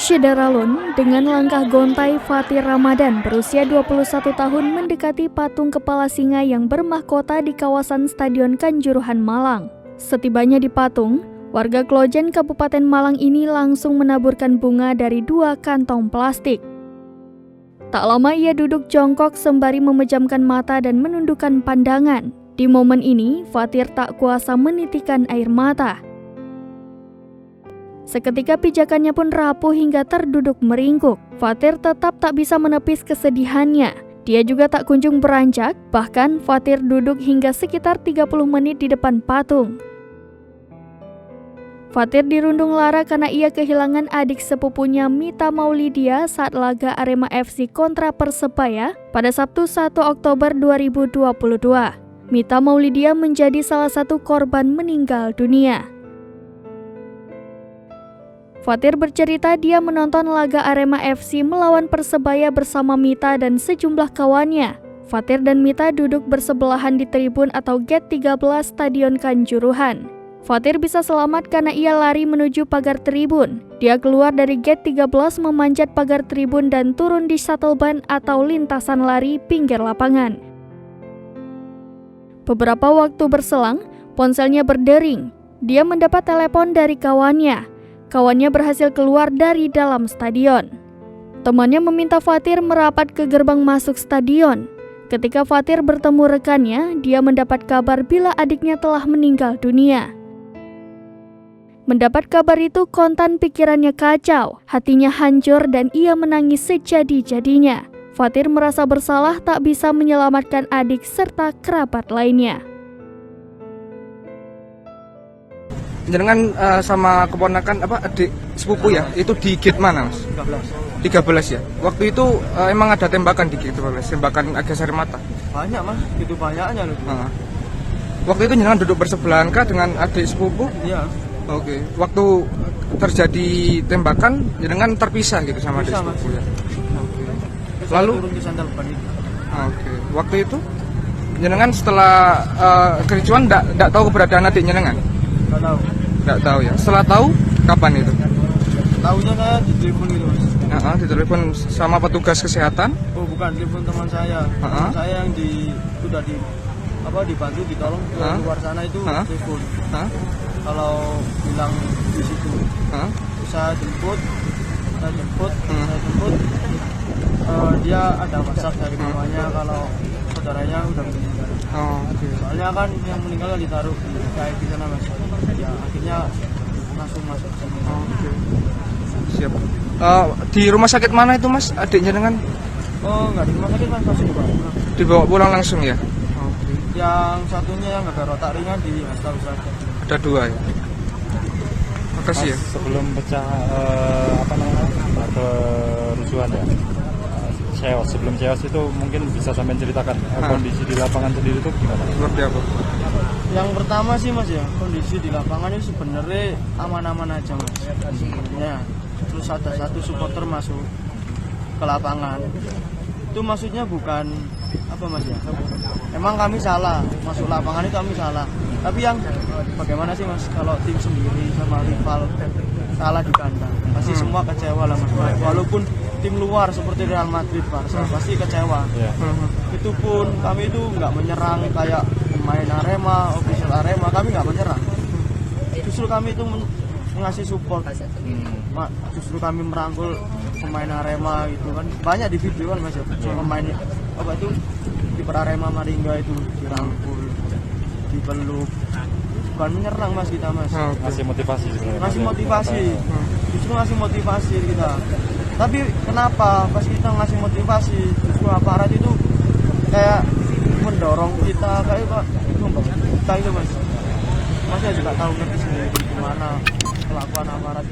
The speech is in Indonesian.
Syederalun dengan langkah gontai Fatir Ramadan berusia 21 tahun mendekati patung kepala singa yang bermahkota di kawasan Stadion Kanjuruhan Malang. Setibanya di patung, warga Klojen Kabupaten Malang ini langsung menaburkan bunga dari 2 kantong plastik. Tak lama ia duduk jongkok sembari memejamkan mata dan menundukkan pandangan. Di momen ini, Fatir tak kuasa menitikkan air mata. Seketika pijakannya pun rapuh hingga terduduk meringkuk. Fatir tetap tak bisa menepis kesedihannya. Dia juga tak kunjung beranjak, bahkan Fatir duduk hingga sekitar 30 menit di depan patung. Fatir dirundung lara karena ia kehilangan adik sepupunya Mita Maulidia saat laga Arema FC kontra Persebaya pada Sabtu 1 Oktober 2022. Mita Maulidia menjadi salah satu korban meninggal dunia. Fatir bercerita dia menonton laga Arema FC melawan Persebaya bersama Mita dan sejumlah kawannya. Fatir dan Mita duduk bersebelahan di tribun atau gate 13 Stadion Kanjuruhan. Fatir bisa selamat karena ia lari menuju pagar tribun. Dia keluar dari gate 13 memanjat pagar tribun dan turun di shuttle ban atau lintasan lari pinggir lapangan. Beberapa waktu berselang, ponselnya berdering. Dia mendapat telepon dari kawannya. Kawannya berhasil keluar dari dalam stadion. Temannya meminta Fatir merapat ke gerbang masuk stadion. Ketika Fatir bertemu rekannya, dia mendapat kabar bila adiknya telah meninggal dunia. Mendapat kabar itu, kontan pikirannya kacau, hatinya hancur dan ia menangis sejadi-jadinya. Fatir merasa bersalah tak bisa menyelamatkan adik serta kerabat lainnya. Jenengan sama keponakan adik sepupu ya, itu di gate mana Mas? 13 ya. Waktu itu emang ada tembakan di gate 13, tembakan gas air mata. Banyak Mas, itu banyaknya loh. Waktu itu jenengan duduk bersebelahan kah dengan adik sepupu? Iya. Oke. Waktu terjadi tembakan, jenengan terpisah gitu sama adik sepupu ya. Oke. Lalu turun di sandal ban itu. Oke. Waktu itu jenengan setelah kericuan enggak tahu keberadaan adik jenengan? Nggak tahu ya. Setelah tahu kapan itu? Tahunya saya di telepon gitu Mas. Di telepon sama petugas kesehatan? Oh bukan, telepon teman saya. Teman saya yang sudah dibantu ditolong ke luar sana itu telepon. Kalau bilang di situ. Saya jemput. Dia ada WhatsApp dari mamanya kalau saudaranya udah meninggal. Soalnya kan yang meninggal ditaruh di sana Mas. Ya akhirnya langsung masuk ke sini. Siap. Di rumah sakit mana itu Mas adiknya dengan? Oh enggak, di rumah sakit Mas, langsung dibawa pulang langsung ya? Yang satunya yang agak rotak ringan di Hasta Usada. Ada 2 ya? Makasih ya. Sebelum pecah kerusuhan ya, sebelum chaos itu mungkin bisa sampai ceritakan kondisi di lapangan sendiri itu gimana? Seperti apa? Yang pertama sih Mas ya, kondisi di lapangan itu sebenarnya aman-aman aja Mas. Sebenarnya. Terus ada satu supporter masuk ke lapangan. Itu maksudnya bukan apa Mas ya? Emang kami salah, masuk lapangan itu kami salah. Tapi yang bagaimana sih Mas kalau tim sendiri sama rival kalah di kandang? Pasti semua kecewa lah Mas. Walaupun tim luar seperti Real Madrid, Barca pasti kecewa. Itu pun kami itu nggak menyerang kayak pemain Arema, official Arema, kami nggak menyerang. Justru kami itu ngasih support. Justru kami merangkul pemain Arema gitu kan. Banyak di video kan Mas ya. Pemain kiper Arema Maringga itu dirangkul, dipeluk. Bukan menyerang Mas kita Mas. Ngasih motivasi sebenarnya. Ngasih motivasi. Justru ngasih motivasi kita. Tapi kenapa pas kita ngasih motivasi justru aparat itu kayak mendorong kita kayak kita itu Mas. Masih juga tahu ngerti sendiri gimana kelakuan aparat.